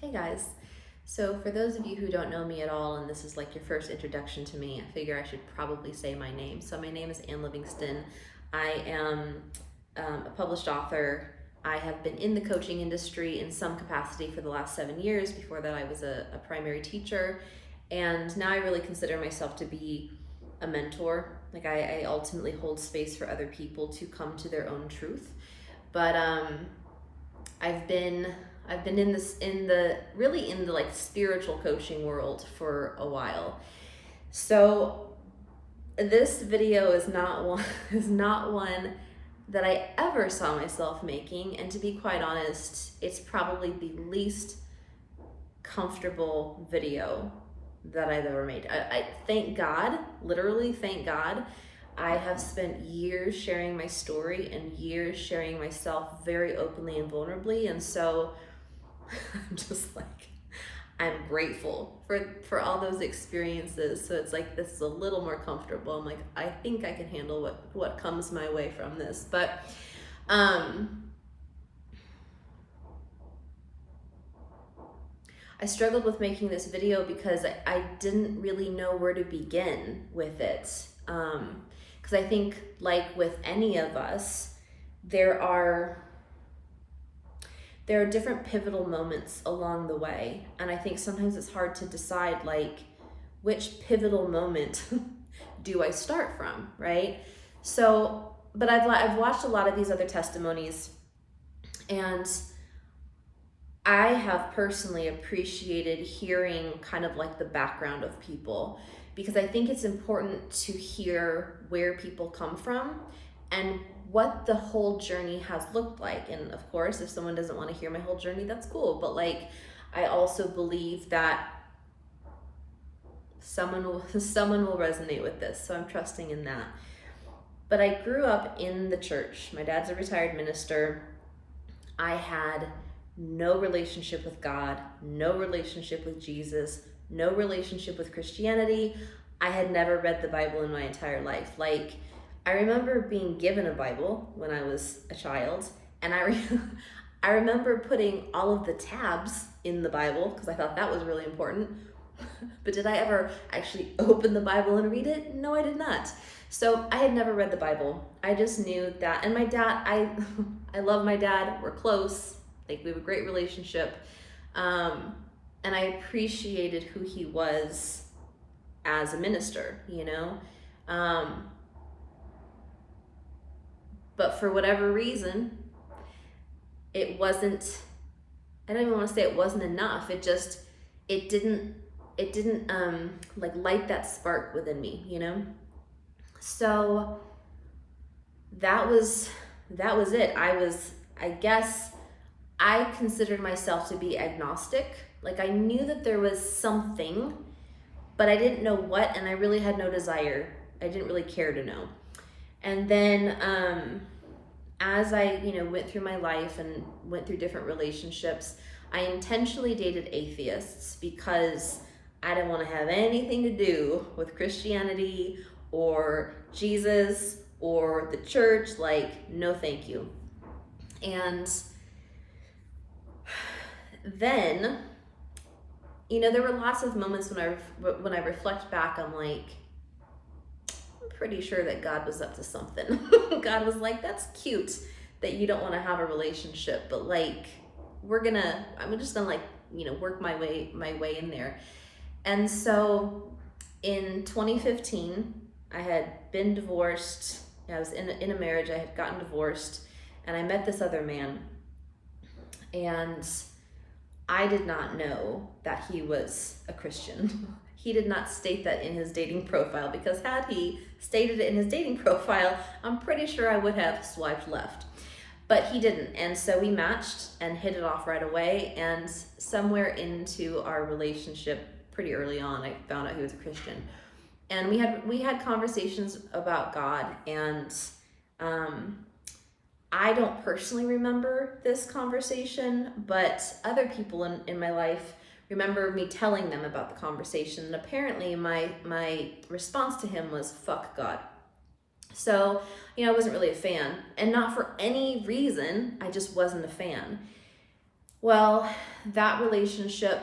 Hey guys. So for those of you who don't know me at all and this is like your first introduction to me, I figure I should probably say my name. So my name is Ann Livingston. I am a published author. I have been in the coaching industry in some capacity for the last 7 years. Before that I was a primary teacher, and now I really consider myself to be a mentor. Like I ultimately hold space for other people to come to their own truth. But I've been in the like spiritual coaching world for a while. So this video is not one that I ever saw myself making, and to be quite honest, it's probably the least comfortable video that I've ever made. I thank God, literally thank God, I have spent years sharing my story and years sharing myself very openly and vulnerably, and so I'm just like, I'm grateful for all those experiences. So it's like, this is a little more comfortable. I'm like, I think I can handle what comes my way from this. But I struggled with making this video because I didn't really know where to begin with it. Because I think, like with any of us, there are different pivotal moments along the way, and I think sometimes it's hard to decide like which pivotal moment do I start from, right? So, but I've watched a lot of these other testimonies, and I have personally appreciated hearing kind of like the background of people, because I think it's important to hear where people come from and what the whole journey has looked like. And of course, if someone doesn't want to hear my whole journey, that's cool. But like, I also believe that someone will resonate with this. So I'm trusting in that. But I grew up in the church. My dad's a retired minister. I had no relationship with God, no relationship with Jesus, no relationship with Christianity. I had never read the Bible in my entire life. Like, I remember being given a Bible when I was a child, and I remember putting all of the tabs in the Bible because I thought that was really important. But did I ever actually open the Bible and read it? No, I did not. So I had never read the Bible. I just knew that. And my dad, I love my dad. We're close. Like, we have a great relationship. And I appreciated who he was as a minister, you know? But for whatever reason, it wasn't, I don't even want to say it wasn't enough. It didn't like light that spark within me, you know? So that was it. I guess I considered myself to be agnostic. Like, I knew that there was something, but I didn't know what, and I really had no desire. I didn't really care to know. And then as I, went through my life and went through different relationships, I intentionally dated atheists because I didn't want to have anything to do with Christianity or Jesus or the church. Like, no thank you. And then, there were lots of moments when I reflect back, I'm like, I'm pretty sure that God was up to something. God was like, that's cute that you don't want to have a relationship, but like, I'm just gonna like, work my way in there. And so in 2015, I had been divorced. I was in a marriage. I had gotten divorced, and I met this other man, and I did not know that he was a Christian. He did not state that in his dating profile, because had he stated it in his dating profile, I'm pretty sure I would have swiped left. But he didn't, and so we matched and hit it off right away, and somewhere into our relationship, pretty early on, I found out he was a Christian. And we had conversations about God, and I don't personally remember this conversation, but other people in my life remember me telling them about the conversation. And apparently my response to him was, fuck God. So, I wasn't really a fan, and not for any reason, I just wasn't a fan. Well, that relationship,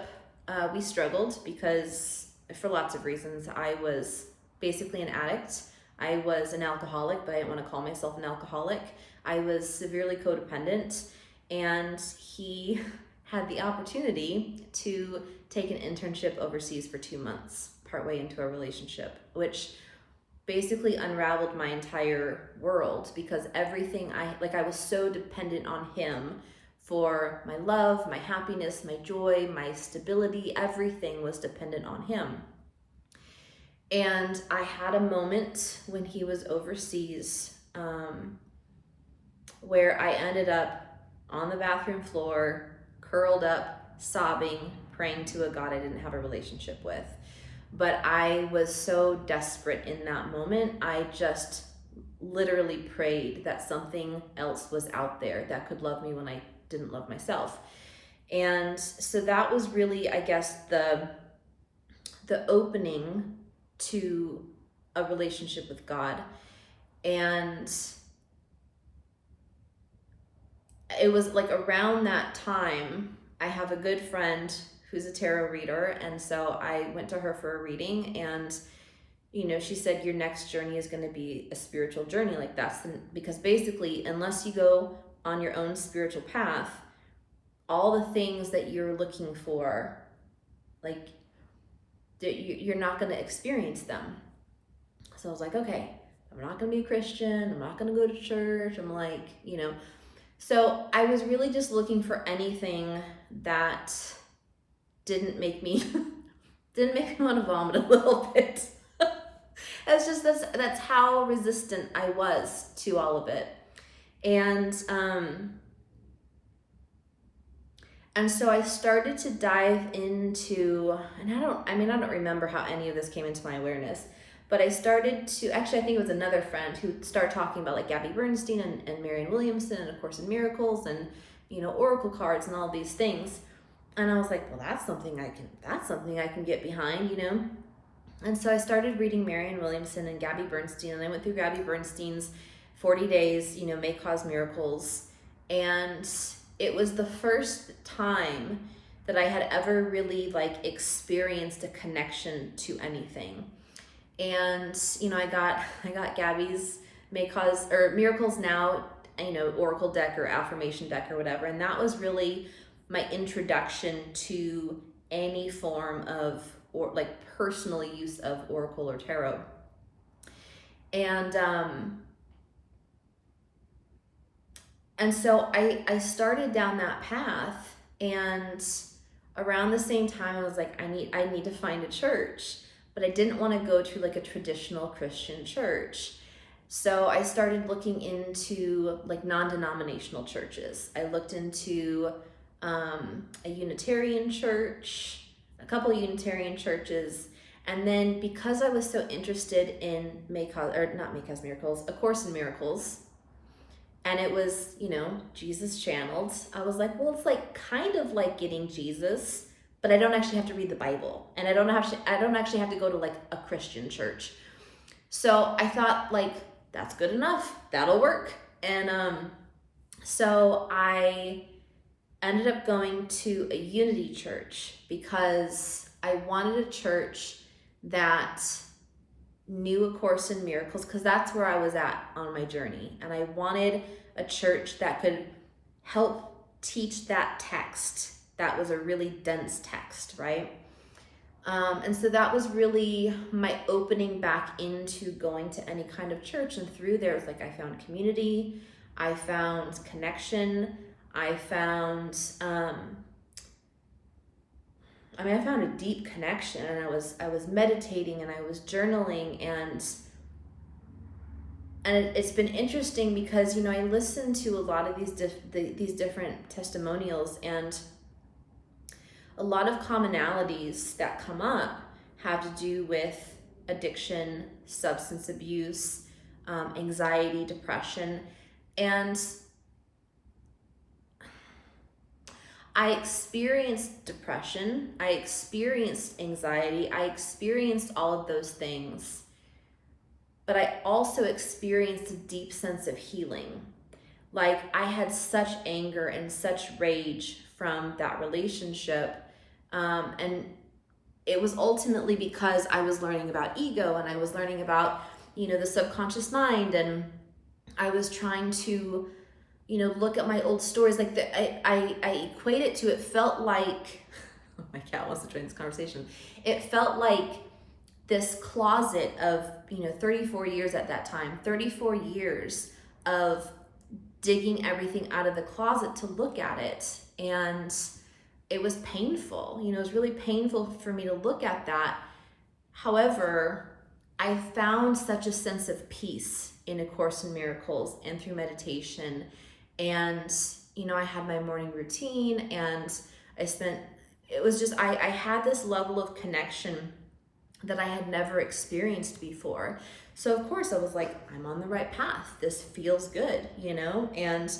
we struggled because for lots of reasons. I was basically an addict. I was an alcoholic, but I didn't want to call myself an alcoholic. I was severely codependent, and he had the opportunity to take an internship overseas for 2 months, partway into our relationship, which basically unraveled my entire world because everything I was so dependent on him for my love, my happiness, my joy, my stability. Everything was dependent on him. And I had a moment when he was overseas where I ended up on the bathroom floor, curled up, sobbing, praying to a God I didn't have a relationship with. But I was so desperate in that moment. I just literally prayed that something else was out there that could love me when I didn't love myself. And so that was really, I guess, the opening to a relationship with God. And it was like around that time, I have a good friend who's a tarot reader, and so I went to her for a reading, and she said your next journey is going to be a spiritual journey. Like because basically, unless you go on your own spiritual path, all the things that you're looking for, like you're not going to experience them. So I was like, okay, I'm not going to be a Christian. I'm not going to go to church. I'm like, so I was really just looking for anything that didn't make me want to vomit a little bit. That's how resistant I was to all of it. And so I started to dive into, and I don't remember how any of this came into my awareness, but I started to, actually I think it was another friend who started talking about like Gabby Bernstein and Marianne Williamson and A Course in Miracles and, oracle cards and all these things. And I was like, well, that's something I can get behind, And so I started reading Marianne Williamson and Gabby Bernstein, and I went through Gabby Bernstein's 40 Days, May Cause Miracles. And it was the first time that I had ever really experienced a connection to anything. And, I got Gabby's May Cause or Miracles Now, Oracle deck or affirmation deck or whatever. And that was really my introduction to any form of personal use of oracle or tarot. And so I started down that path, and around the same time I was like, I need to find a church, but I didn't want to go to a traditional Christian church. So I started looking into non-denominational churches. I looked into a Unitarian church, a couple of Unitarian churches, and then because I was so interested in A Course in Miracles, and it was, Jesus channeled, I was like, well, it's kind of like getting Jesus, but I don't actually have to read the Bible, and I don't actually have to go to a Christian church. So I thought that's good enough, that'll work. And so I ended up going to a Unity church because I wanted a church that knew A Course in Miracles, because that's where I was at on my journey. And I wanted a church that could help teach that text. That was a really dense text, right? And so that was really my opening back into going to any kind of church. And through there, it's I found community, I found connection, I found I found a deep connection, and I was meditating, and I was journaling, and it's been interesting because I listened to a lot of these different testimonials, and a lot of commonalities that come up have to do with addiction, substance abuse, anxiety, depression, and I experienced depression, I experienced anxiety, I experienced all of those things, but I also experienced a deep sense of healing. I had such anger and such rage from that relationship. And it was ultimately because I was learning about ego, and I was learning about, the subconscious mind, and I was trying to, look at my old stories. Like I equate it to, it felt like, my cat wants to join this conversation. It felt like this closet of, 34 years at that time, 34 years of digging everything out of the closet to look at it. And it was painful. It was really painful for me to look at that. However, I found such a sense of peace in A Course in Miracles and through meditation. And, I had my morning routine, and I had this level of connection that I had never experienced before. So of course I was like, I'm on the right path. This feels good, and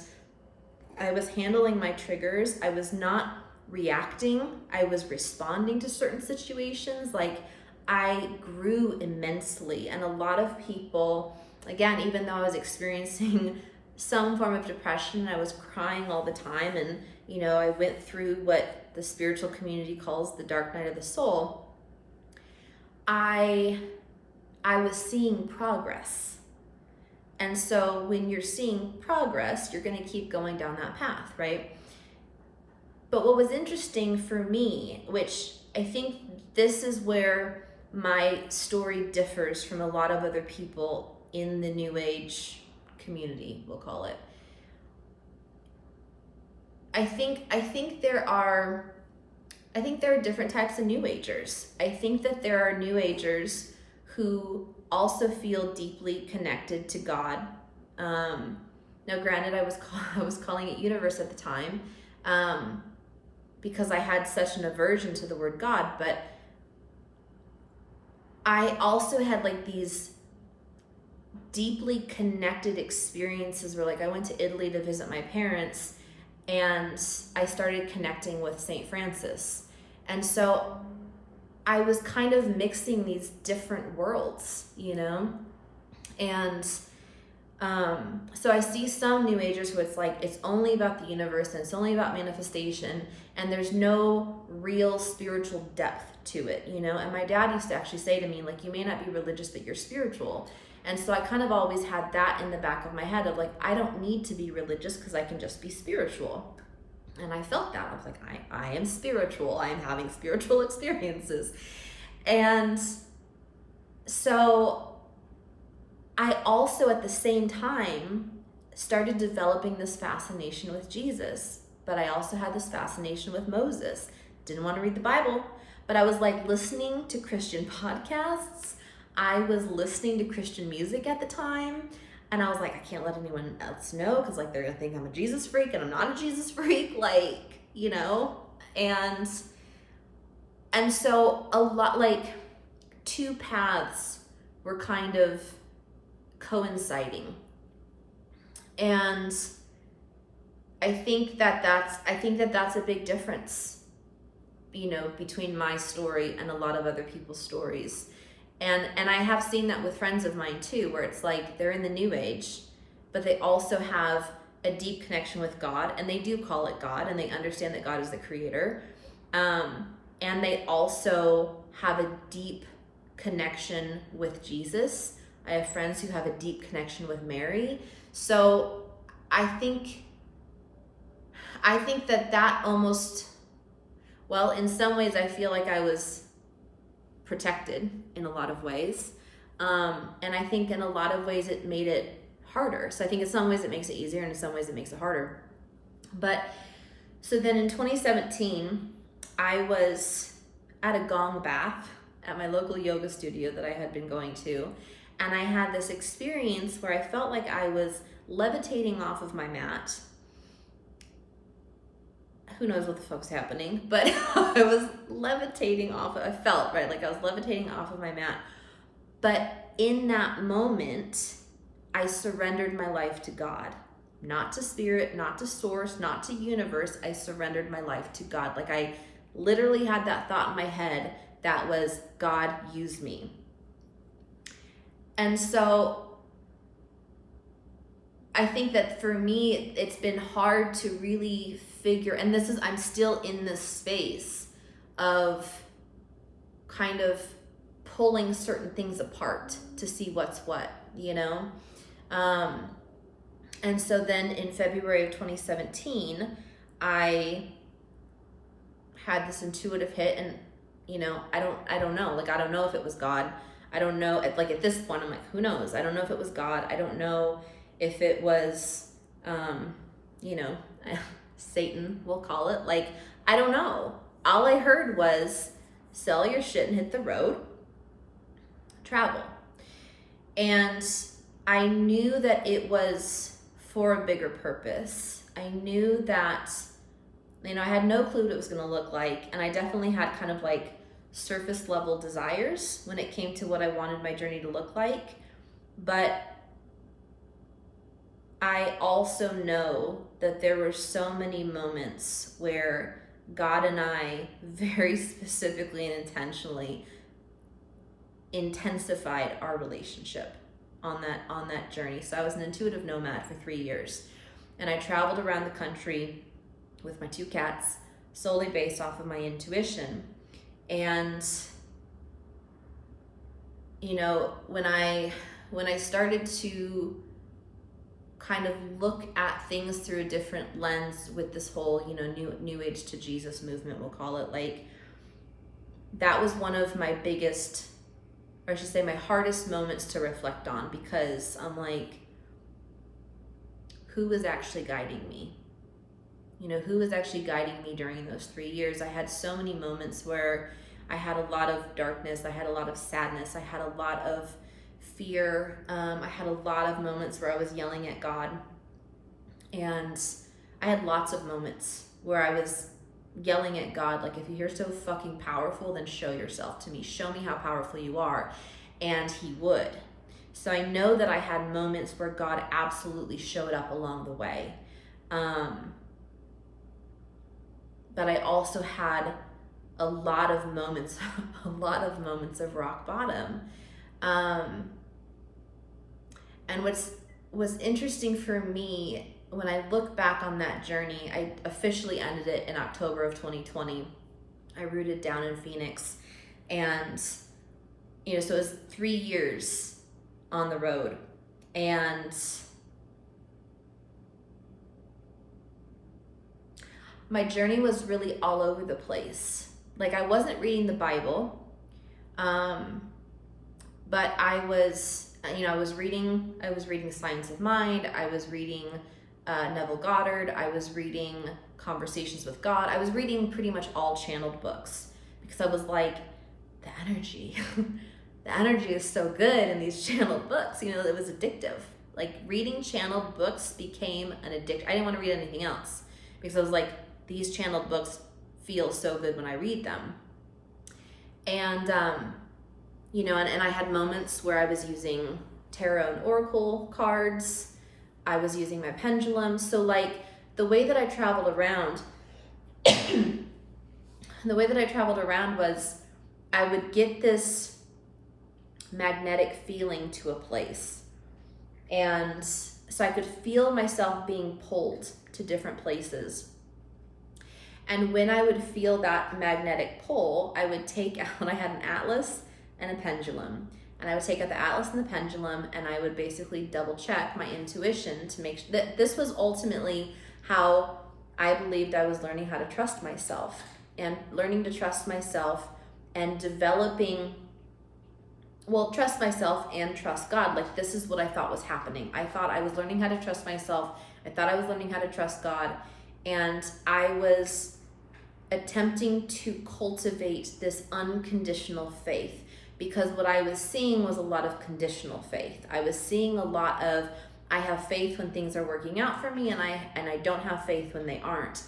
I was handling my triggers. I was not reacting. I was responding to certain situations. Like, I grew immensely. And a lot of people, again, even though I was experiencing some form of depression, I was crying all the time, and I went through what the spiritual community calls the dark night of the soul. I was seeing progress. And so when you're seeing progress, you're going to keep going down that path, right? But what was interesting for me, which I think this is where my story differs from a lot of other people in the New Age community, we'll call it. I think there are different types of New Agers. I think that there are New Agers who also feel deeply connected to God. Now, granted, I was calling it universe at the time, because I had such an aversion to the word God, but I also had like these deeply connected experiences where, like, I went to Italy to visit my parents, and I started connecting with St. Francis. And so I was kind of mixing these different worlds, And so I see some New Agers who it's like, it's only about the universe, and it's only about manifestation, and there's no real spiritual depth to it, And my dad used to actually say to me, like, you may not be religious, but you're spiritual. And so I kind of always had that in the back of my head of like, I don't need to be religious because I can just be spiritual. And I felt that. I was like, I am spiritual. I am having spiritual experiences. And so I also at the same time started developing this fascination with Jesus. But I also had this fascination with Moses. Didn't want to read the Bible, but I was like listening to Christian podcasts. I was listening to Christian music at the time, and I was like, I can't let anyone else know because like they're gonna think I'm a Jesus freak, and I'm not a Jesus freak, like, and so a lot, like, two paths were kind of coinciding. And I think that that's a big difference, between my story and a lot of other people's stories. And I have seen that with friends of mine too, where it's like they're in the New Age, but they also have a deep connection with God, and they do call it God, and they understand that God is the creator. And they also have a deep connection with Jesus. I have friends who have a deep connection with Mary. So I think that almost, well, in some ways I feel like I was protected in a lot of ways. And I think in a lot of ways it made it harder. So I think in some ways it makes it easier, and in some ways it makes it harder. But so then in 2017, I was at a gong bath at my local yoga studio that I had been going to. And I had this experience where I felt like I was levitating off of my mat. Who knows what the fuck's happening, but I was levitating I felt, right, like I was levitating off of my mat. But in that moment, I surrendered my life to God. Not to spirit, not to source, not to universe. I surrendered my life to God. Like, I literally had that thought in my head that was, God, use me. And so I think that for me, it's been hard to really figure, and I'm still in this space of kind of pulling certain things apart to see what's what, you know? And so then in February of 2017, I had this intuitive hit, and, you know, I don't know. Like, I don't know if it was God. I don't know. Like, at this point, I'm like, who knows? I don't know if it was God. I don't know if it was, you know, Satan, we'll call it. Like, I don't know. All I heard was, sell your shit and hit the road, travel. And I knew that it was for a bigger purpose. I knew that, you know, I had no clue what it was going to look like. And I definitely had kind of like surface level desires when it came to what I wanted my journey to look like. But I also know that there were so many moments where God and I very specifically and intentionally intensified our relationship on that journey. So I was an intuitive nomad for 3 years, and I traveled around the country with my 2 cats solely based off of my intuition. And, you know, when I started to kind of look at things through a different lens with this whole, you know, new age to Jesus movement, we'll call it, like, that was one of my biggest, or I should say my hardest moments to reflect on, because I'm like, who was actually guiding me? You know, who was actually guiding me during those 3 years? I had so many moments where I had a lot of darkness. I had a lot of sadness. I had a lot of fear. I had a lot of moments where I was yelling at God. And I had lots of moments where I was yelling at God, like, if you're so fucking powerful, then show yourself to me. Show me how powerful you are. And he would. So I know that I had moments where God absolutely showed up along the way. But I also had a lot of moments of rock bottom. And what's interesting for me, when I look back on that journey, I officially ended it in October of 2020. I rooted down in Phoenix, and, you know, so it was 3 years on the road, and my journey was really all over the place. Like, I wasn't reading the Bible, but I was, you know, I was reading Science of Mind. I was reading Neville Goddard. I was reading Conversations with God. I was reading pretty much all channeled books, because I was like, the energy is so good in these channeled books. You know, it was addictive. Like, reading channeled books became an addiction. I didn't want to read anything else, because I was like, these channeled books feel so good when I read them. And, you know, and I had moments where I was using tarot and oracle cards. I was using my pendulum. So, like, the way that I traveled around, was I would get this magnetic feeling to a place. And so I could feel myself being pulled to different places. And when I would feel that magnetic pull, I would take out, I had an atlas and a pendulum. And I would take out the atlas and the pendulum, and I would basically double check my intuition to make sure that this was ultimately how I believed I was learning how to trust myself, and learning to trust myself and developing, well, trust myself and trust God. Like, this is what I thought was happening. I thought I was learning how to trust myself. I thought I was learning how to trust God. And I was attempting to cultivate this unconditional faith, because what I was seeing was a lot of conditional faith. I was seeing a lot of, I have faith when things are working out for me, and I don't have faith when they aren't.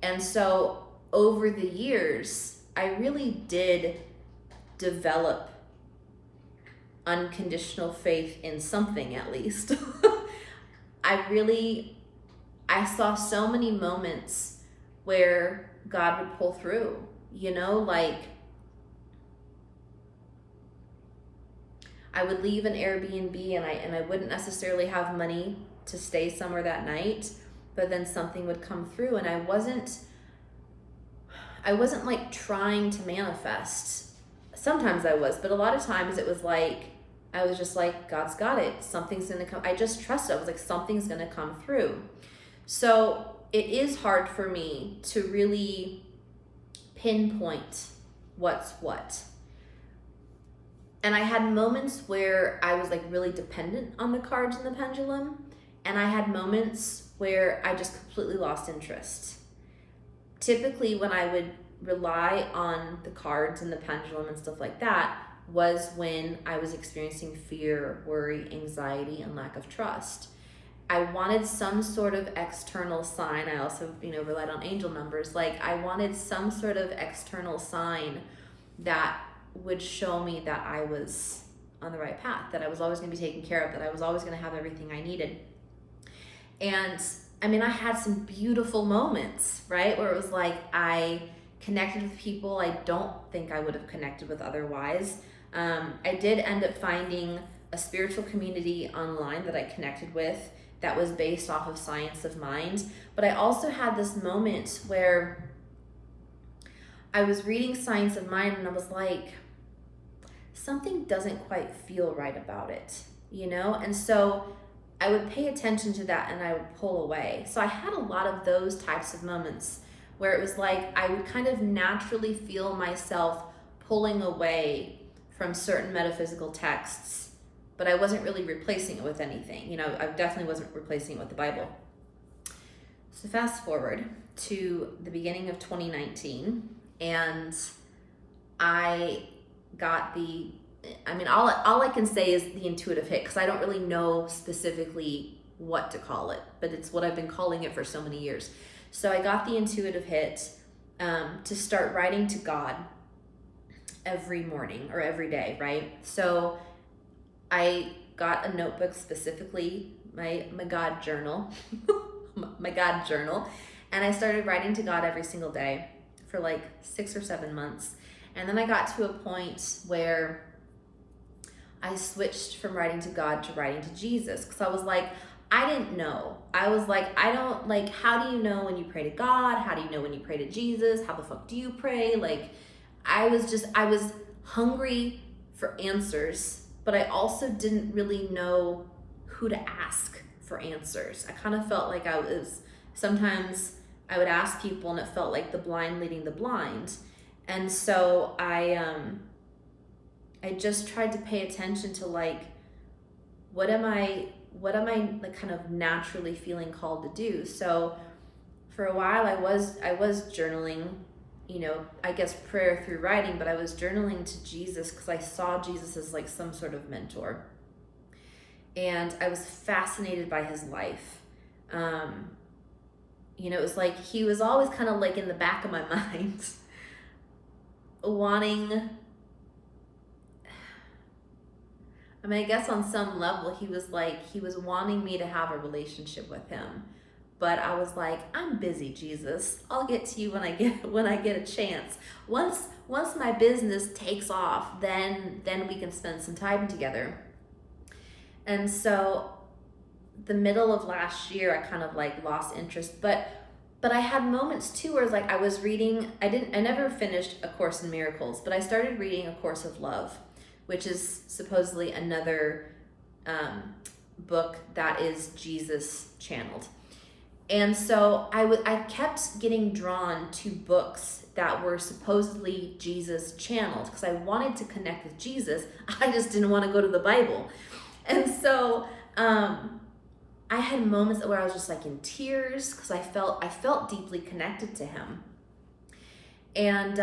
And so over the years, I really did develop unconditional faith in something, at least. I saw so many moments where God would pull through, you know, like, I would leave an Airbnb and I wouldn't necessarily have money to stay somewhere that night, but then something would come through, and I wasn't like trying to manifest. Sometimes I was, but a lot of times it was like, I was just like, God's got it. Something's going to come. I just trusted. I was like, something's going to come through. So it is hard for me to really pinpoint what's what. And I had moments where I was like really dependent on the cards and the pendulum. And I had moments where I just completely lost interest. Typically when I would rely on the cards and the pendulum and stuff like that was when I was experiencing fear, worry, anxiety, and lack of trust. I wanted some sort of external sign. I also, relied on angel numbers. Like I wanted some sort of external sign that would show me that I was on the right path, that I was always going to be taken care of, that I was always going to have everything I needed. And I had some beautiful moments, right? Where it was like I connected with people I don't think I would have connected with otherwise. I did end up finding a spiritual community online that I connected with that was based off of Science of Mind. But I also had this moment where I was reading Science of Mind and I was like, something doesn't quite feel right about it, And so I would pay attention to that and I would pull away. So I had a lot of those types of moments where it was like I would kind of naturally feel myself pulling away from certain metaphysical texts, but I wasn't really replacing it with anything. I definitely wasn't replacing it with the Bible. So fast forward to the beginning of 2019, and I got all I can say is the intuitive hit, because I don't really know specifically what to call it, but it's what I've been calling it for so many years. So I got the intuitive hit to start writing to God every morning or every day, right? So I got a notebook, specifically my God journal, my God journal, and I started writing to God every single day for like 6 or 7 months. And then I got to a point where I switched from writing to God to writing to Jesus, because I was like, I didn't know. I was like, how do you know when you pray to God? How do you know when you pray to Jesus? How the fuck do you pray? Like, I was hungry for answers, but I also didn't really know who to ask for answers. I kind of felt like sometimes I would ask people and it felt like the blind leading the blind. And so I just tried to pay attention to like, what am I like kind of naturally feeling called to do? So for a while I was journaling, I guess prayer through writing, but I was journaling to Jesus because I saw Jesus as like some sort of mentor. And I was fascinated by his life. It was like he was always kind of like in the back of my mind, wanting, I guess on some level he was wanting me to have a relationship with him. But I was like, I'm busy, Jesus. I'll get to you when I get a chance. Once my business takes off, then we can spend some time together. And so the middle of last year, I kind of like lost interest, but I had moments too where like I was reading, I never finished A Course in Miracles, but I started reading A Course of Love, which is supposedly another book that is Jesus channeled. And so I kept getting drawn to books that were supposedly Jesus channeled because I wanted to connect with Jesus. I just didn't want to go to the Bible. And so I had moments where I was just like in tears because I felt deeply connected to him. And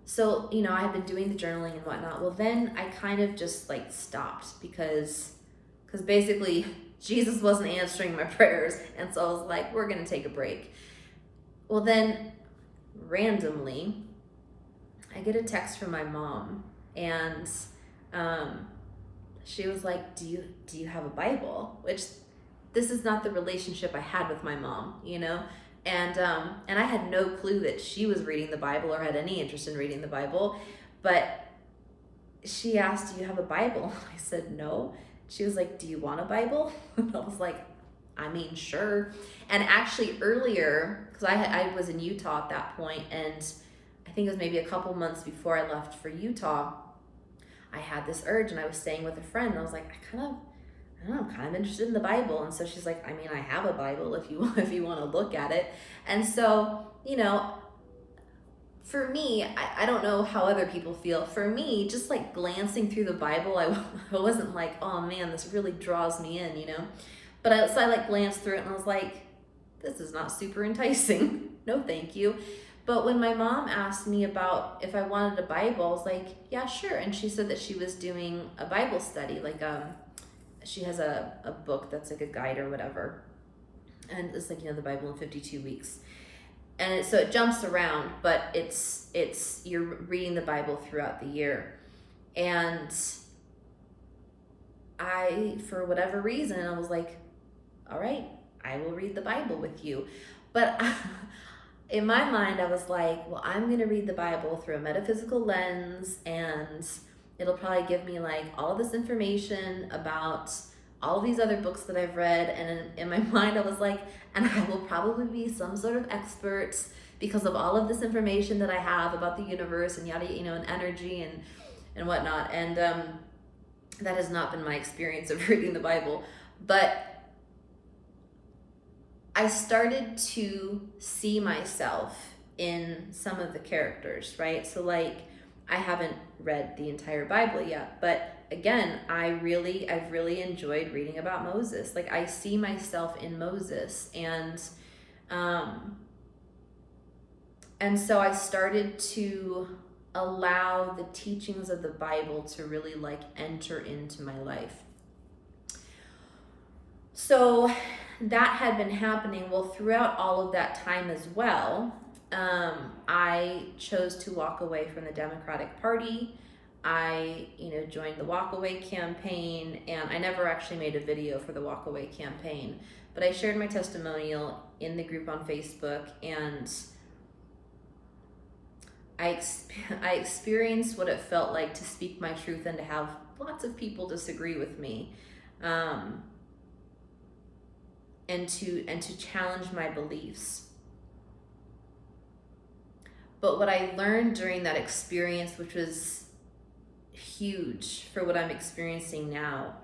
so, I had been doing the journaling and whatnot. Well, then I kind of just like stopped because basically Jesus wasn't answering my prayers. And so I was like, we're going to take a break. Well, then randomly, I get a text from my mom, and she was like, do you have a Bible? Which this is not the relationship I had with my mom, And I had no clue that she was reading the Bible or had any interest in reading the Bible. But she asked, do you have a Bible? I said, no. She was like, do you want a Bible? And I was like, I mean, sure. And actually earlier, because I was in Utah at that point, and I think it was maybe a couple months before I left for Utah, I had this urge, and I was staying with a friend, and I was like, I don't know, I'm kind of interested in the Bible. And so she's like, I mean, I have a Bible if you want to look at it. And so, you know, for me, I don't know how other people feel. For me, just like glancing through the Bible, I wasn't like, oh man, this really draws me in, you know. But so I like glanced through it, and I was like, this is not super enticing. No, thank you. But when my mom asked me about if I wanted a Bible, I was like, yeah, sure. And she said that she was doing a Bible study, like she has a book that's like a guide or whatever. And it's like, you know, the Bible in 52 weeks. And so it jumps around, but it's you're reading the Bible throughout the year. And I, for whatever reason, I was like, all right, I will read the Bible with you. But in my mind, I was like, well, I'm going to read the Bible through a metaphysical lens, and it'll probably give me like all of this information about all these other books that I've read. And in my mind, I was like, and I will probably be some sort of expert because of all of this information that I have about the universe and yada, you know, and energy and whatnot. And that has not been my experience of reading the Bible. But I started to see myself in some of the characters, right? So like, I haven't read the entire Bible yet, but again, I've really enjoyed reading about Moses. Like, I see myself in Moses, and so I started to allow the teachings of the Bible to really like enter into my life. So that had been happening. Well, throughout all of that time as well, I chose to walk away from the Democratic Party. I, you know, joined the Walk Away campaign, and I never actually made a video for the Walk Away campaign, but I shared my testimonial in the group on Facebook, and I experienced what it felt like to speak my truth and to have lots of people disagree with me, and to challenge my beliefs. But what I learned during that experience, which was huge for what I'm experiencing now,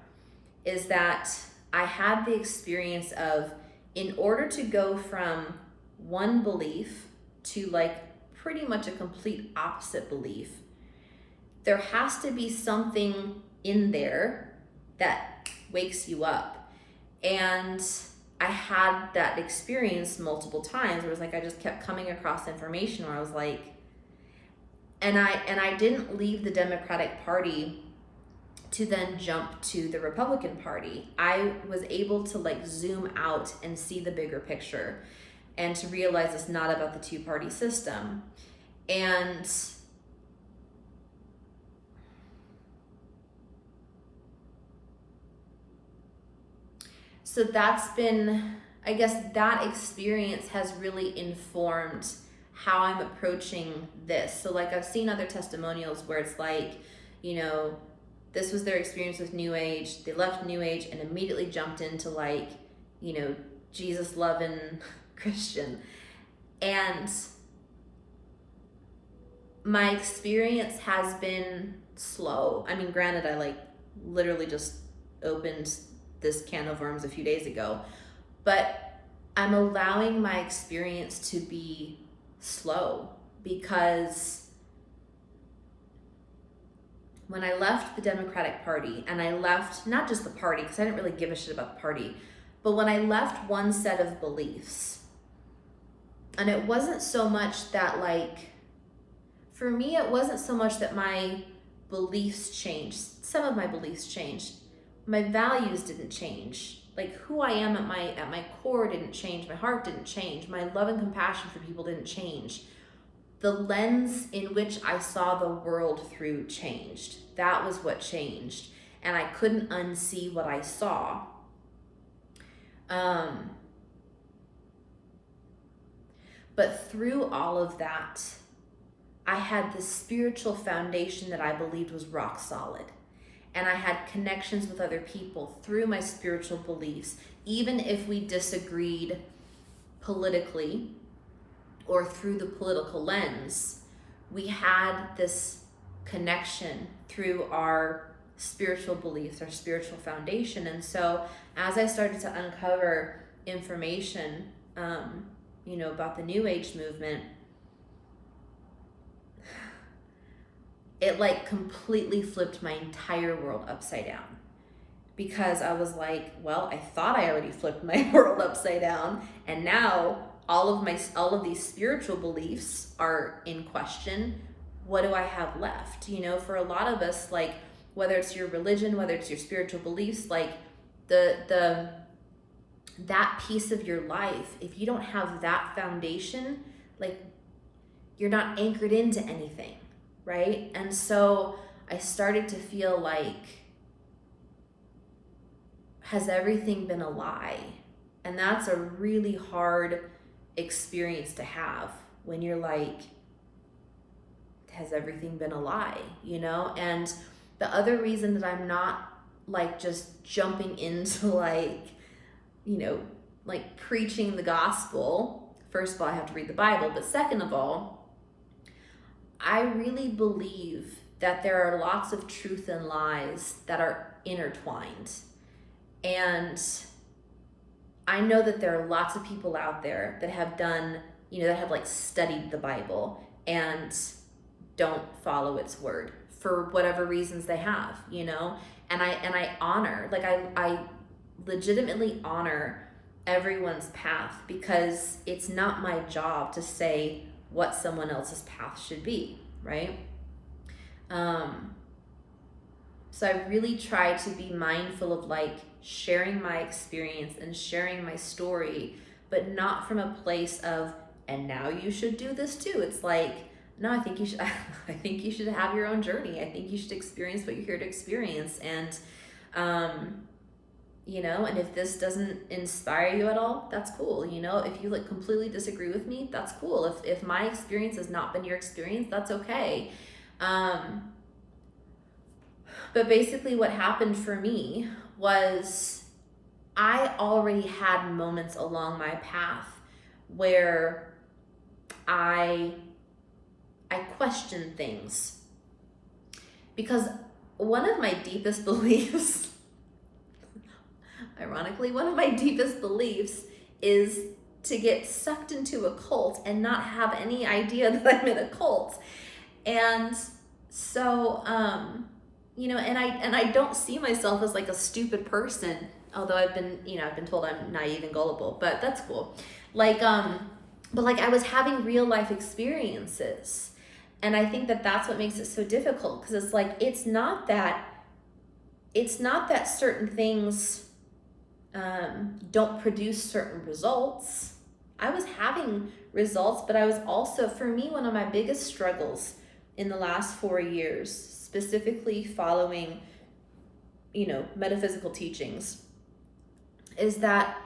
is that I had the experience of, in order to go from one belief to like pretty much a complete opposite belief, there has to be something in there that wakes you up. And I had that experience multiple times where it was like I just kept coming across information where I was like, and I didn't leave the Democratic Party to then jump to the Republican Party. I was able to like zoom out and see the bigger picture and to realize it's not about the two-party system. And so that's been, I guess that experience has really informed how I'm approaching this. So like I've seen other testimonials where it's like, you know, this was their experience with New Age. They left New Age and immediately jumped into like, you know, Jesus loving Christian. And my experience has been slow. I mean, granted, I like literally just opened this can of worms a few days ago, but I'm allowing my experience to be slow, because when I left the Democratic Party, and I left not just the party, because I didn't really give a shit about the party, but when I left one set of beliefs, and it wasn't so much that like, for me, it wasn't so much that my beliefs changed. Some of my beliefs changed. My values didn't change. Like who I am at my core didn't change. My heart didn't change. My love and compassion for people didn't change. The lens in which I saw the world through changed. That was what changed. And I couldn't unsee what I saw. But through all of that, I had this spiritual foundation that I believed was rock solid. and I had connections with other people through my spiritual beliefs, even if we disagreed politically or through the political lens, we had this connection through our spiritual beliefs, our spiritual foundation. And so as I started to uncover information, about the New Age movement, it like completely flipped my entire world upside down, because I was like, well, I thought I already flipped my world upside down, and now all of these spiritual beliefs are in question. What do I have left? For a lot of us, like, whether it's your religion, whether it's your spiritual beliefs, like that piece of your life, if you don't have that foundation, like, you're not anchored into anything, right? And so I started to feel like, has everything been a lie? And that's a really hard experience to have, when you're like, has everything been a lie? And the other reason that I'm not like just jumping into like preaching the gospel, first of all, I have to read the Bible, but second of all, I really believe that there are lots of truth and lies that are intertwined. And I know that there are lots of people out there that have done, that have like studied the Bible and don't follow its word for whatever reasons they have, and I honor, like, I legitimately honor everyone's path, because it's not my job to say what someone else's path should be, right? So I really try to be mindful of like sharing my experience and sharing my story, but not from a place of, and now you should do this too. It's like, no, I think you should have your own journey. I think you should experience what you're here to experience. And, and if this doesn't inspire you at all, that's cool. If you like completely disagree with me, that's cool. If my experience has not been your experience, that's okay. But basically what happened for me was, I already had moments along my path where I questioned things, because one of my deepest beliefs, ironically, one of my deepest beliefs is to get sucked into a cult and not have any idea that I'm in a cult. And so, and I don't see myself as like a stupid person, although I've been told I'm naive and gullible, but that's cool. But like, I was having real life experiences. And I think that that's what makes it so difficult, because it's like, it's not that certain things don't produce certain results. I was having results, but I was also, for me, one of my biggest struggles in the last 4 years, specifically following, metaphysical teachings, is that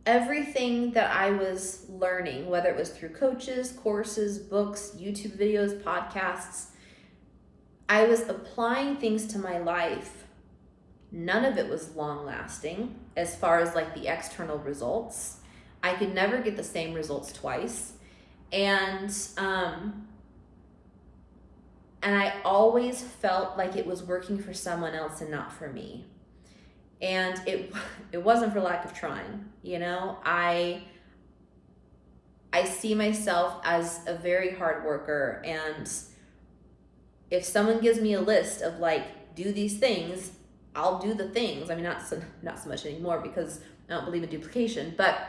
everything that I was learning, whether it was through coaches, courses, books, YouTube videos, podcasts, I was applying things to my life. None of it was long lasting as far as like the external results. I could never get the same results twice. And I always felt like it was working for someone else and not for me. And it wasn't for lack of trying, I see myself as a very hard worker, and if someone gives me a list of like, do these things, I'll do the things. I mean, not so much anymore, because I don't believe in duplication, but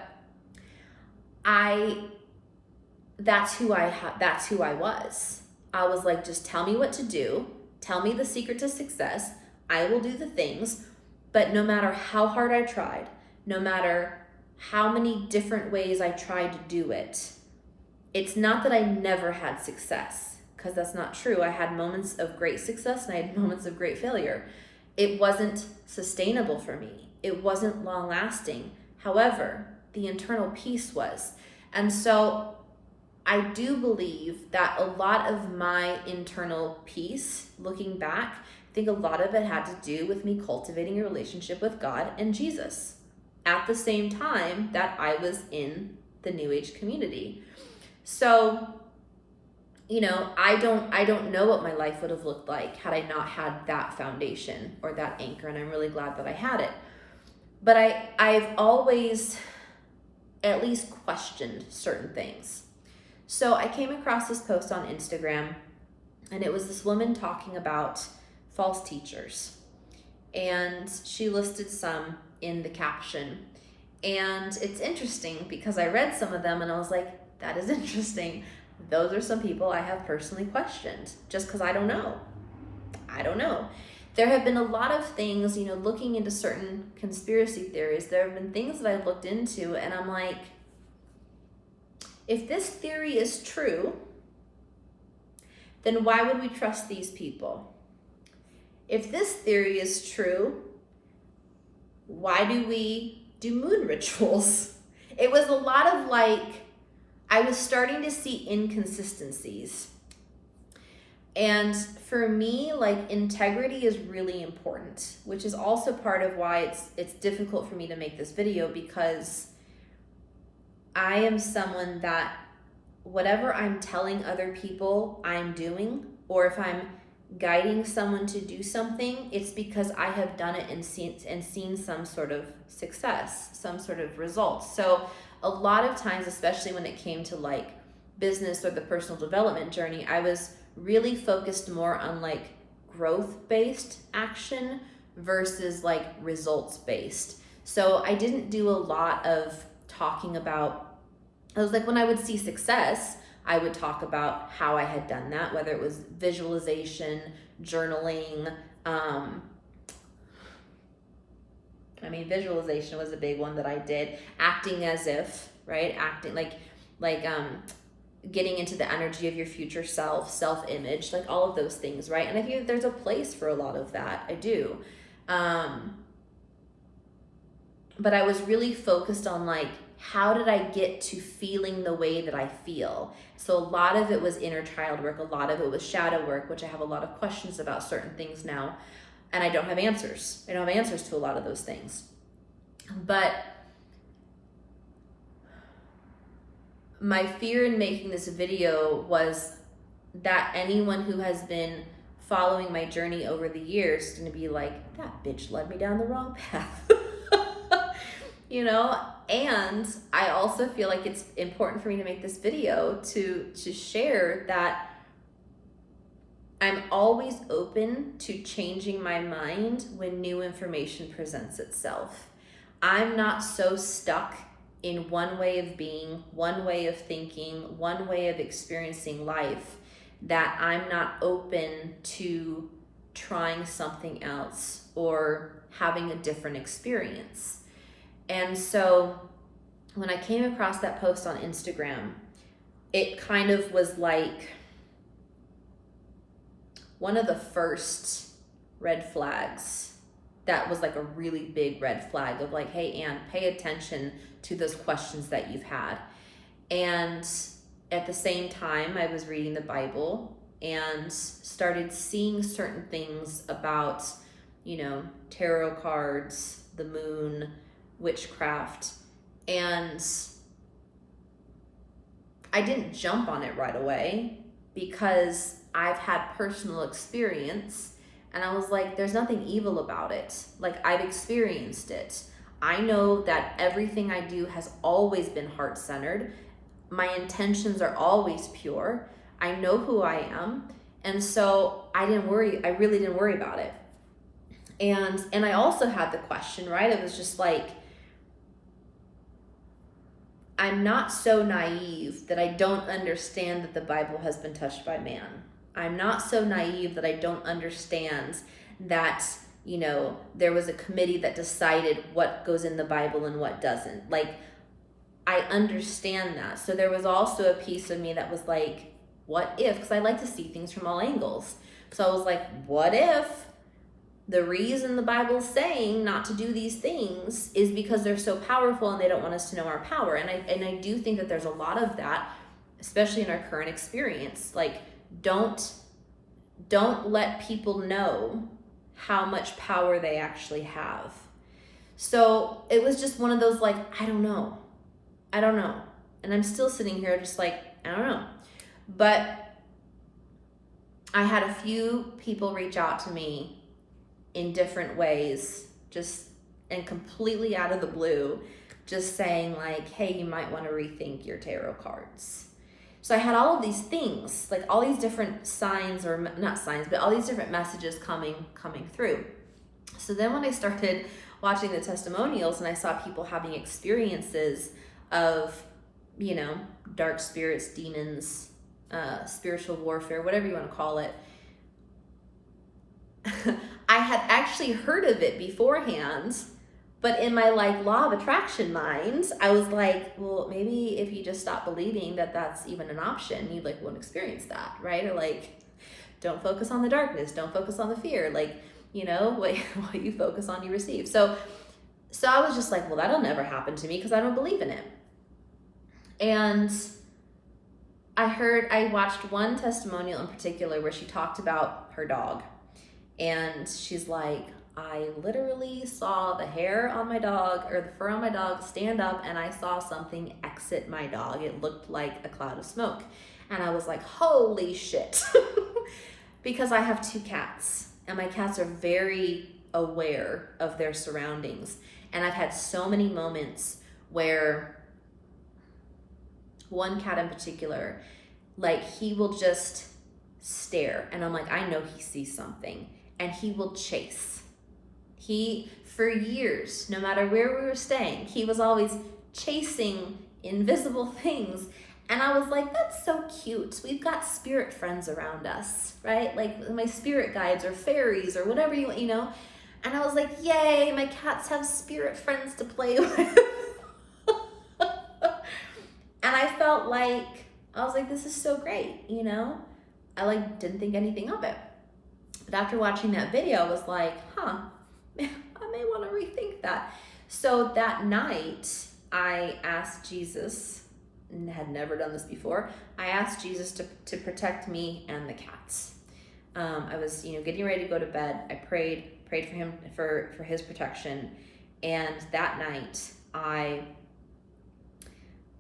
that's who I was. I was like, just tell me what to do, tell me the secret to success, I will do the things. But no matter how hard I tried, no matter how many different ways I tried to do it, it's not that I never had success, because that's not true. I had moments of great success and I had moments of great failure. It wasn't sustainable for me. It wasn't long lasting. However, the internal peace was. And so I do believe that a lot of my internal peace, looking back, I think a lot of it had to do with me cultivating a relationship with God and Jesus at the same time that I was in the New Age community. So, you know, I don't know what my life would have looked like had I not had that foundation or that anchor, and I'm really glad that I had it. But I've always at least questioned certain things. So I came across this post on Instagram, and it was this woman talking about false teachers. And she listed some in the caption. And it's interesting because I read some of them and I was like, that is interesting. Those are some people I have personally questioned just because I don't know. I don't know. There have been a lot of things, you know, looking into certain conspiracy theories, there have been things that I've looked into and I'm like, if this theory is true, then why would we trust these people? If this theory is true, why do we do moon rituals? It was a lot of like, I was starting to see inconsistencies. And for me, like integrity is really important, which is also part of why it's difficult for me to make this video, because I am someone that whatever I'm telling other people I'm doing, or if I'm guiding someone to do something, it's because I have done it and seen some sort of success, some sort of results. So a lot of times, especially when it came to like business or the personal development journey, I was really focused more on like growth-based action versus like results-based. So I didn't do a lot of talking about, I was like, when I would see success, I would talk about how I had done that, whether it was visualization, journaling. Visualization was a big one that I did. Acting as if, right? Acting like getting into the energy of your future self, self-image, like all of those things, right? And I think that there's a place for a lot of that. I do. But I was really focused on like, how did I get to feeling the way that I feel? So a lot of it was inner child work. A lot of it was shadow work, which I have a lot of questions about certain things now. And I don't have answers. I don't have answers to a lot of those things. But my fear in making this video was that anyone who has been following my journey over the years is going to be like, that bitch led me down the wrong path. You know, and I also feel like it's important for me to make this video to share that I'm always open to changing my mind when new information presents itself. I'm not so stuck in one way of being, one way of thinking, one way of experiencing life that I'm not open to trying something else or having a different experience. And so when I came across that post on Instagram, it kind of was like one of the first red flags that was like a really big red flag of like, hey, Anne, pay attention to those questions that you've had. And at the same time, I was reading the Bible and started seeing certain things about, you know, tarot cards, the moon, witchcraft, and I didn't jump on it right away because I've had personal experience and I was like, there's nothing evil about it. Like, I've experienced it. I know that everything I do has always been heart-centered. My intentions are always pure. I know who I am. And so I really didn't worry about it. And I also had the question, right? It was just like, I'm not so naive that I don't understand that the Bible has been touched by man. I'm not so naive that I don't understand that, you know, there was a committee that decided what goes in the Bible and what doesn't. Like, I understand that. So there was also a piece of me that was like, what if? Because I like to see things from all angles. So I was like, what if the reason the Bible's saying not to do these things is because they're so powerful and they don't want us to know our power? And I do think that there's a lot of that, especially in our current experience. Like, don't let people know how much power they actually have. So it was just one of those like, I don't know. And I'm still sitting here just like, I don't know. But I had a few people reach out to me in different ways, just and completely out of the blue, just saying like, hey, you might want to rethink your tarot cards. So I had all of these things, like all these different signs, or not signs, but all these different messages coming through. So then when I started watching the testimonials and I saw people having experiences of, you know, dark spirits, demons, spiritual warfare, whatever you want to call it, I had actually heard of it beforehand, but in my like law of attraction mind, I was like, well, maybe if you just stop believing that that's even an option, you like won't experience that, right? Or like, don't focus on the darkness, don't focus on the fear, like, you know, what you focus on, you receive. So I was just like, well, that'll never happen to me because I don't believe in it. And I watched one testimonial in particular where she talked about her dog. And she's like, I literally saw the hair on my dog, or the fur on my dog, stand up, and I saw something exit my dog. It looked like a cloud of smoke. And I was like, holy shit. Because I have 2 cats, and my cats are very aware of their surroundings. And I've had so many moments where one cat in particular, like he will just stare, and I'm like, I know he sees something, and he will chase. He, for years, no matter where we were staying, he was always chasing invisible things. And I was like, that's so cute. We've got spirit friends around us, right? Like my spirit guides or fairies or whatever you know. And I was like, yay, my cats have spirit friends to play with. And I felt like, I was like, this is so great, you know? I like didn't think anything of it. But after watching that video, I was like, I may want to rethink that. So that night, I asked Jesus, and had never done this before, I asked Jesus to protect me and the cats. I was, you know, getting ready to go to bed. I prayed for him, for his protection. And that night, I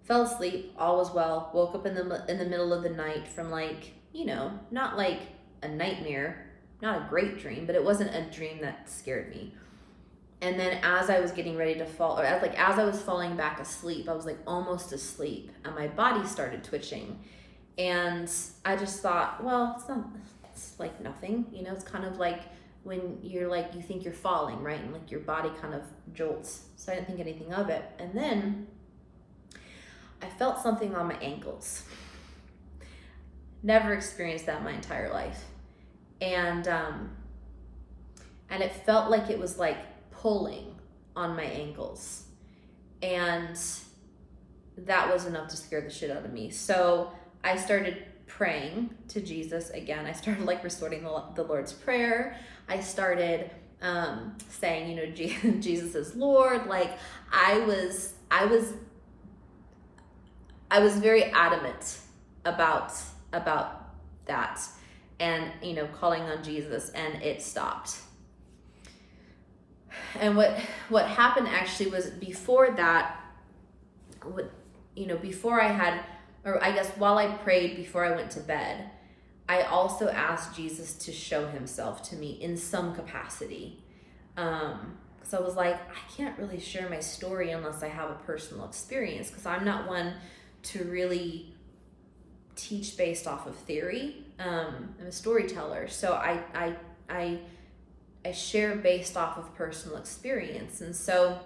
fell asleep, all was well, woke up in the middle of the night from like, you know, not like a nightmare, not a great dream, but it wasn't a dream that scared me. And then as I was getting ready to fall, or as I was falling back asleep, I was like almost asleep, and my body started twitching. And I just thought, well, it's like nothing, you know, it's kind of like when you're like, you think you're falling, right? And like your body kind of jolts. So I didn't think anything of it. And then I felt something on my ankles. Never experienced that in my entire life. And it felt like it was like pulling on my ankles. And that was enough to scare the shit out of me. So I started praying to Jesus again. I started like reciting the Lord's Prayer. I started saying, you know, Jesus is Lord. Like I was very adamant about that, and, you know, calling on Jesus, and it stopped. And what happened actually was before that, before I had, or I guess while I prayed before I went to bed, I also asked Jesus to show himself to me in some capacity. Because I was like, I can't really share my story unless I have a personal experience, because I'm not one to really teach based off of theory. I'm a storyteller, so I share based off of personal experience. And so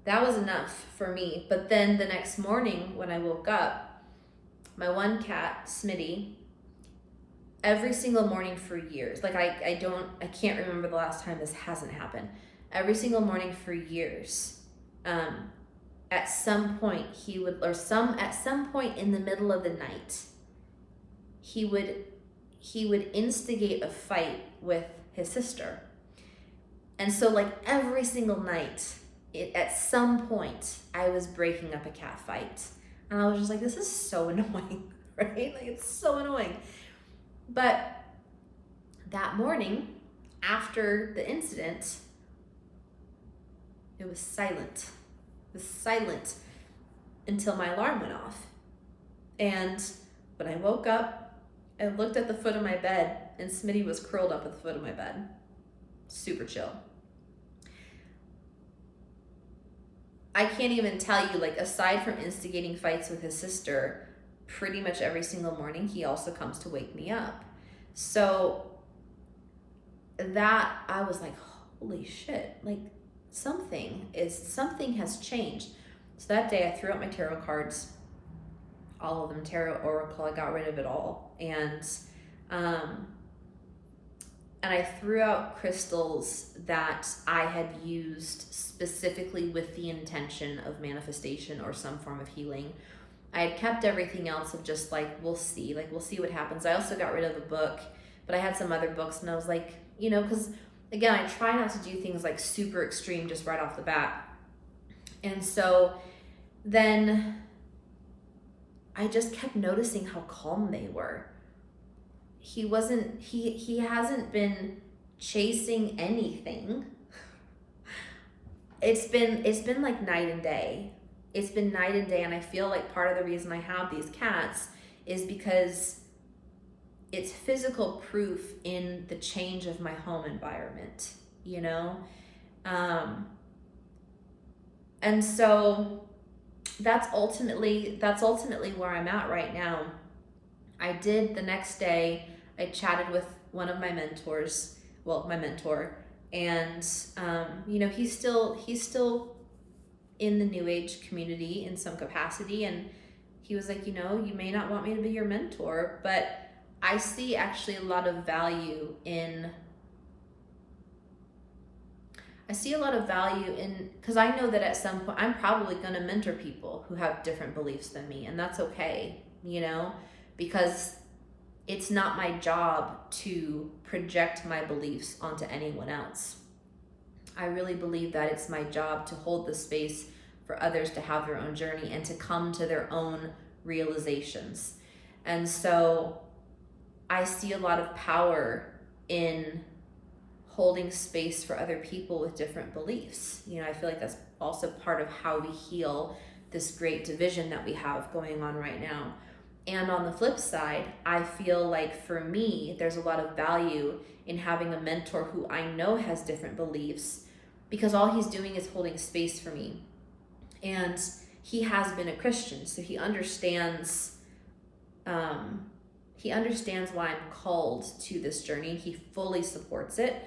that was enough for me. But then the next morning when I woke up, my one cat, Smitty, every single morning for years, like I can't remember the last time this hasn't happened. Every single morning for years, at some point at some point in the middle of the night, he would instigate a fight with his sister. And so like every single night, at some point, I was breaking up a cat fight. And I was just like, this is so annoying, right? Like, it's so annoying. But that morning, after the incident, it was silent. It was silent until my alarm went off. And when I woke up, I looked at the foot of my bed, and Smitty was curled up at the foot of my bed. Super chill. I can't even tell you, like, aside from instigating fights with his sister, pretty much every single morning, he also comes to wake me up. So that, I was like, holy shit, like, something has changed. So that day I threw out my tarot cards, all of them, tarot, oracle, I got rid of it all. And I threw out crystals that I had used specifically with the intention of manifestation or some form of healing. I had kept everything else of just like, we'll see what happens. I also got rid of the book, but I had some other books, and I was like, you know, because again, I try not to do things like super extreme just right off the bat. And so then I just kept noticing how calm they were. He hasn't been chasing anything. It's been like night and day. It's been night and day, and I feel like part of the reason I have these cats is because it's physical proof in the change of my home environment, you know? And so that's ultimately where I'm at right now. The next day, I chatted with one of my mentors, my mentor, and you know, he's still in the New Age community in some capacity, and he was like, you know, you may not want me to be your mentor, but I see actually a lot of value in, because I know that at some point I'm probably going to mentor people who have different beliefs than me, and that's okay, you know, because it's not my job to project my beliefs onto anyone else. I really believe that it's my job to hold the space for others to have their own journey and to come to their own realizations. And so I see a lot of power in holding space for other people with different beliefs. You know, I feel like that's also part of how we heal this great division that we have going on right now. And on the flip side, I feel like for me, there's a lot of value in having a mentor who I know has different beliefs, because all he's doing is holding space for me. And he has been a Christian, so he understands why I'm called to this journey, and he fully supports it.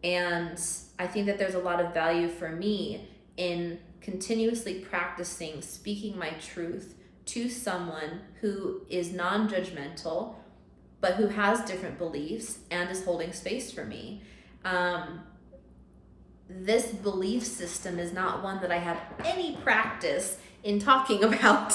And I think that there's a lot of value for me in continuously practicing speaking my truth to someone who is non-judgmental, but who has different beliefs and is holding space for me. This belief system is not one that I have any practice in talking about.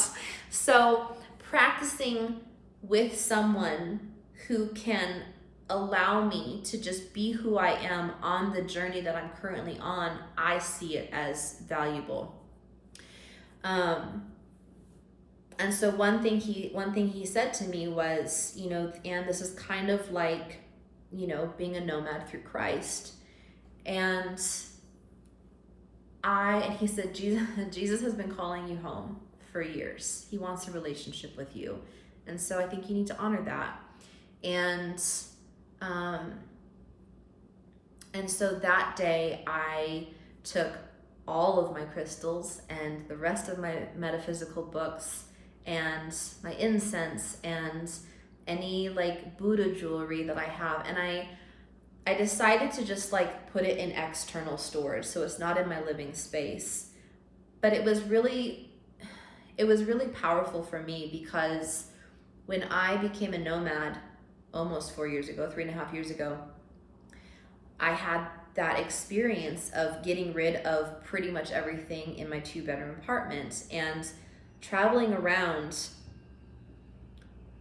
So practicing with someone who can allow me to just be who I am on the journey that I'm currently on, I see it as valuable. And so one thing he said to me was, you know, and this is kind of like, you know, being a nomad through Christ. And he said, Jesus has been calling you home for years. He wants a relationship with you. And so I think you need to honor that. And so that day I took all of my crystals and the rest of my metaphysical books and my incense and any like Buddha jewelry that I have, and I decided to just like put it in external storage, so it's not in my living space. But it was really powerful for me, because when I became a nomad almost 4 years ago, 3.5 years ago, I had that experience of getting rid of pretty much everything in my 2-bedroom apartment and traveling around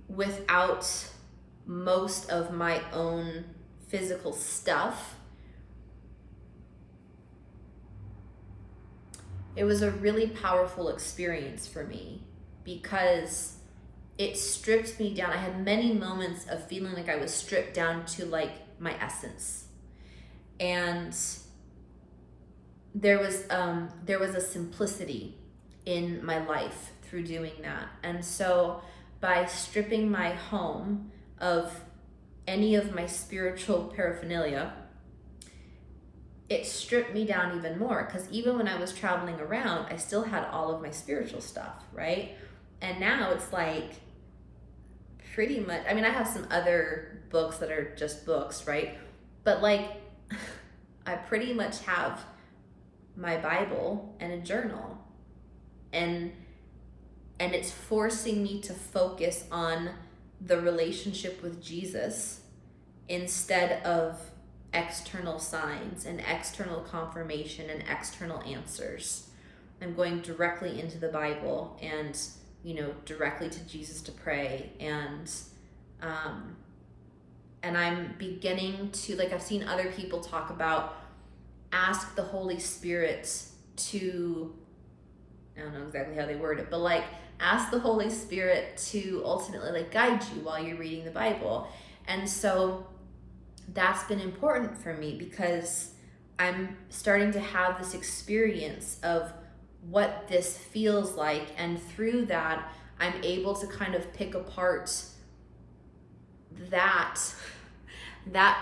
without most of my own physical stuff. It was a really powerful experience for me because it stripped me down. I had many moments of feeling like I was stripped down to like my essence. And there was a simplicity in my life through doing that. And so by stripping my home of any of my spiritual paraphernalia, it stripped me down even more, because even when I was traveling around, I still had all of my spiritual stuff, right? And now it's like pretty much, I mean, I have some other books that are just books, right? But like I pretty much have my Bible and a journal, and it's forcing me to focus on the relationship with Jesus instead of external signs and external confirmation and external answers. I'm going directly into the Bible and, directly to Jesus to pray. And I'm beginning to, like, I've seen other people talk about, ask the Holy Spirit to, I don't know exactly how they word it, but like ask the Holy Spirit to ultimately like guide you while you're reading the Bible. And so that's been important for me, because I'm starting to have this experience of what this feels like, and through that I'm able to kind of pick apart that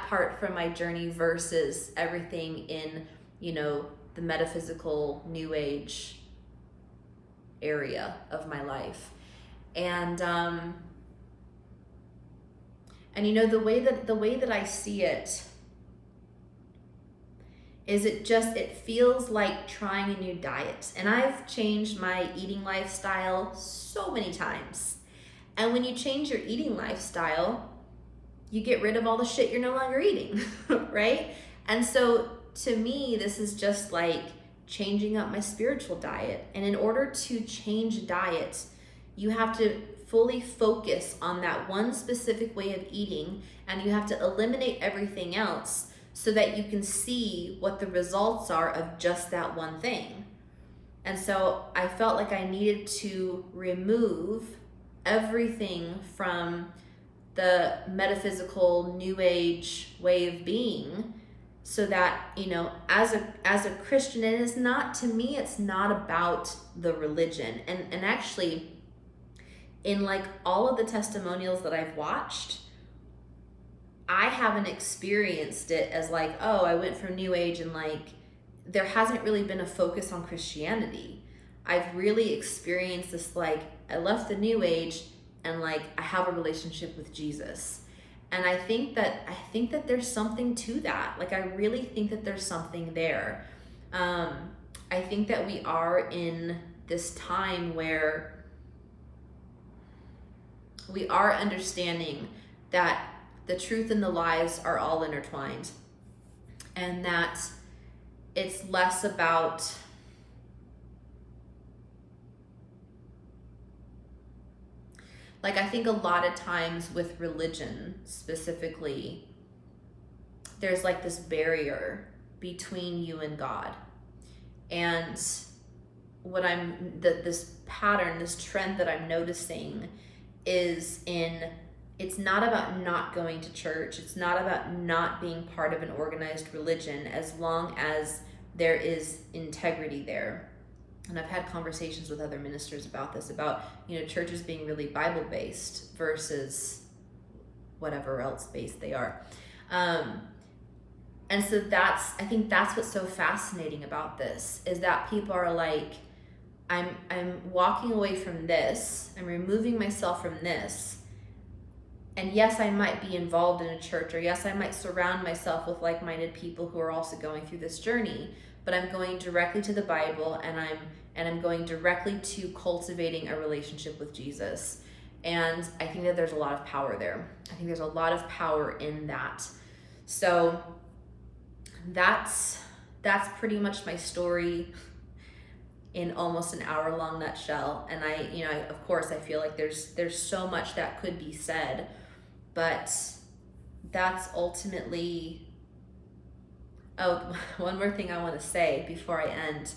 part from my journey versus everything in, the metaphysical new age area of my life. And the way that I see it is it feels like trying a new diet. And I've changed my eating lifestyle so many times. And when you change your eating lifestyle, you get rid of all the shit you're no longer eating, right? And so to me, this is just like changing up my spiritual diet. And in order to change diet, you have to fully focus on that one specific way of eating, and you have to eliminate everything else so that you can see what the results are of just that one thing. And so I felt like I needed to remove everything from the metaphysical new age way of being, so that, as a Christian, and it's not, to me, it's not about the religion. And actually, in like all of the testimonials that I've watched, I haven't experienced it as like, oh, I went from new age, and like there hasn't really been a focus on Christianity. I've really experienced this, like, I left the new age and like I have a relationship with Jesus. And I think that there's something to that. Like, I really think that there's something there. I think that we are in this time where we are understanding that the truth and the lies are all intertwined, and that it's less about like, I think a lot of times with religion specifically, there's like this barrier between you and God. And this pattern, this trend that I'm noticing is it's not about not going to church. It's not about not being part of an organized religion, as long as there is integrity there. And I've had conversations with other ministers about this, about, churches being really Bible-based versus whatever else based they are. And so I think that's what's so fascinating about this, is that people are like, I'm walking away from this, I'm removing myself from this, and yes, I might be involved in a church, or yes, I might surround myself with like-minded people who are also going through this journey, but I'm going directly to the Bible, and I'm going directly to cultivating a relationship with Jesus. And I think that there's a lot of power there. I think there's a lot of power in that. So that's pretty much my story in almost an hour-long nutshell. And I of course, I feel like there's so much that could be said, but that's ultimately. Oh, one more thing I want to say before I end.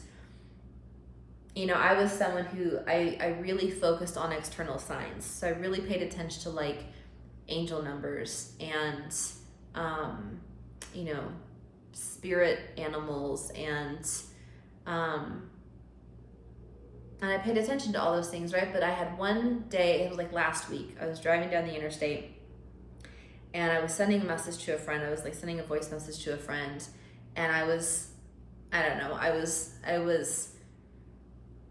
I was someone who I really focused on external signs. So I really paid attention to like angel numbers and, spirit animals, and I paid attention to all those things, right? But I had one day, it was like last week, I was driving down the interstate and I was sending a message to a friend. I was like sending a voice message to a friend, and I was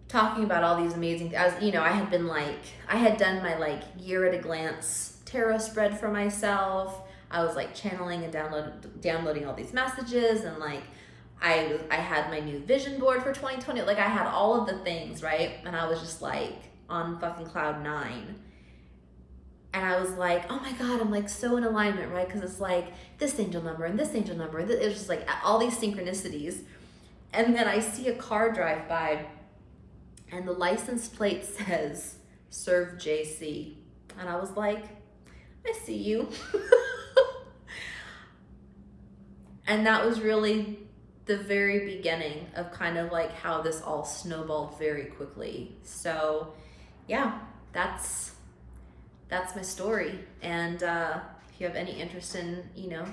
talking about all these amazing, I had done my like year at a glance tarot spread for myself. I was like channeling and downloading all these messages, and like I had my new vision board for 2020. Like I had all of the things, right? And I was just like on fucking cloud 9. And I was like, oh my God, I'm like so in alignment, right? Because it's like this angel number and this angel number. It was just like all these synchronicities. And then I see a car drive by and the license plate says Serve JC. And I was like, I see you. And that was really the very beginning of kind of like how this all snowballed very quickly. So yeah, that's my story. And if you have any interest in,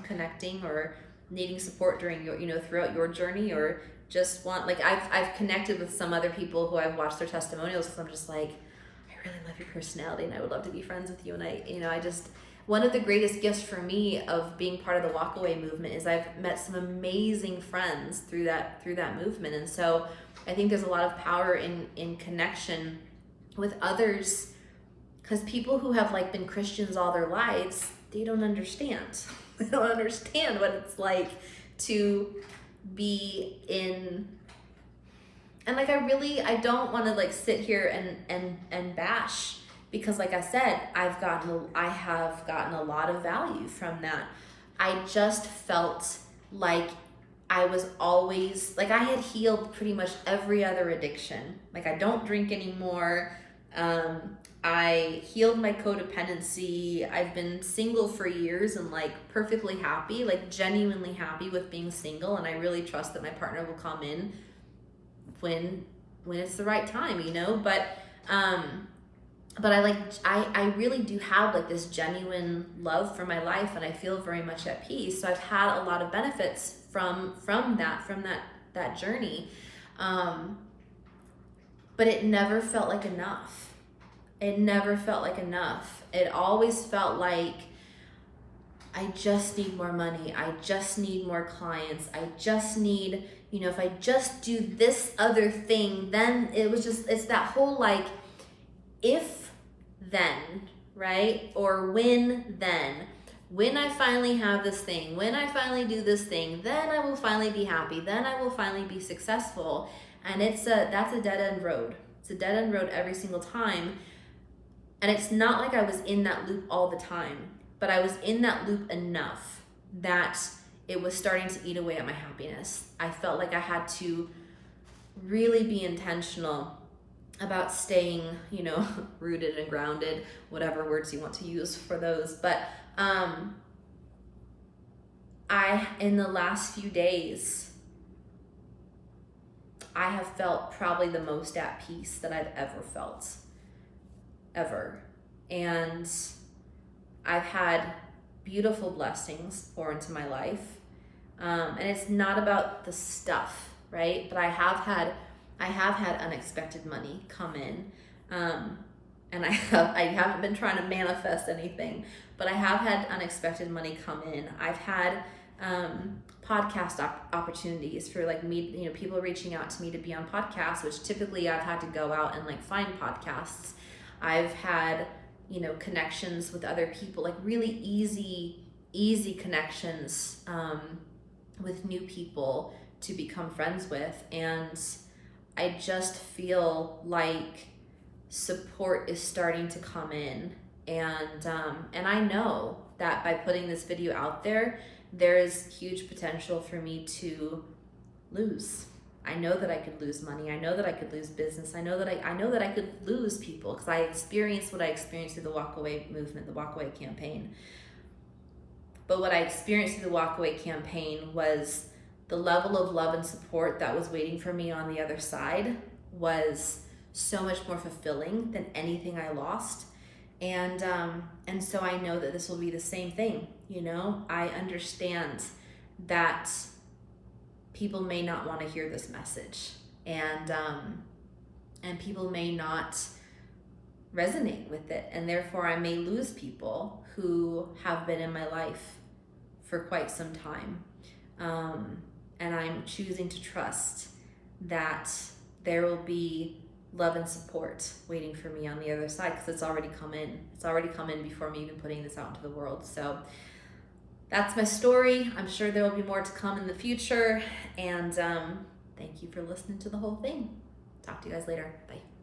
connecting or needing support during your, throughout your journey, or just want, like I've connected with some other people who I've watched their testimonials, because I'm just like, I really love your personality and I would love to be friends with you. And I just, one of the greatest gifts for me of being part of the walkaway movement is I've met some amazing friends through that movement. And so I think there's a lot of power in connection with others, because people who have like been Christians all their lives, they don't understand. They don't understand what it's like to be in, and like I don't want to like sit here and bash, because like I said, I have gotten a lot of value from that. I just felt like I was always, like I had healed pretty much every other addiction. Like I don't drink anymore. I healed my codependency. I've been single for years and like perfectly happy, like genuinely happy with being single. And I really trust that my partner will come in when it's the right time, but I really do have like this genuine love for my life, and I feel very much at peace. So I've had a lot of benefits from that journey. But it never felt like enough. It never felt like enough. It always felt like I just need more money. I just need more clients. I just need, if I just do this other thing, then it's that whole like, if then, right? Or when then. When I finally have this thing, when I finally do this thing, then I will finally be happy. Then I will finally be successful. And that's a dead end road. It's a dead end road every single time. And it's not like I was in that loop all the time, but I was in that loop enough that it was starting to eat away at my happiness. I felt like I had to really be intentional about staying, rooted and grounded, whatever words you want to use for those. But in the last few days, I have felt probably the most at peace that I've ever felt. Ever. And I've had beautiful blessings pour into my life. And it's not about the stuff, right? But I have had unexpected money come in. And I haven't been trying to manifest anything, but I have had unexpected money come in. I've had podcast opportunities for like me, people reaching out to me to be on podcasts, which typically I've had to go out and like find podcasts. I've had, connections with other people, like really easy connections with new people to become friends with. And I just feel like support is starting to come in. And I know that by putting this video out there, there is huge potential for me to lose. I know that I could lose money. I know that I could lose business. I know that I could lose people, because I experienced what I experienced through the walkaway movement, the walkaway campaign. But what I experienced through the walkaway campaign was the level of love and support that was waiting for me on the other side was so much more fulfilling than anything I lost. And so I know that this will be the same thing. I understand that people may not want to hear this message, and people may not resonate with it, and therefore I may lose people who have been in my life for quite some time. And I'm choosing to trust that there will be love and support waiting for me on the other side, because it's already come in. It's already come in before me even putting this out into the world. So that's my story. I'm sure there will be more to come in the future. And thank you for listening to the whole thing. Talk to you guys later. Bye.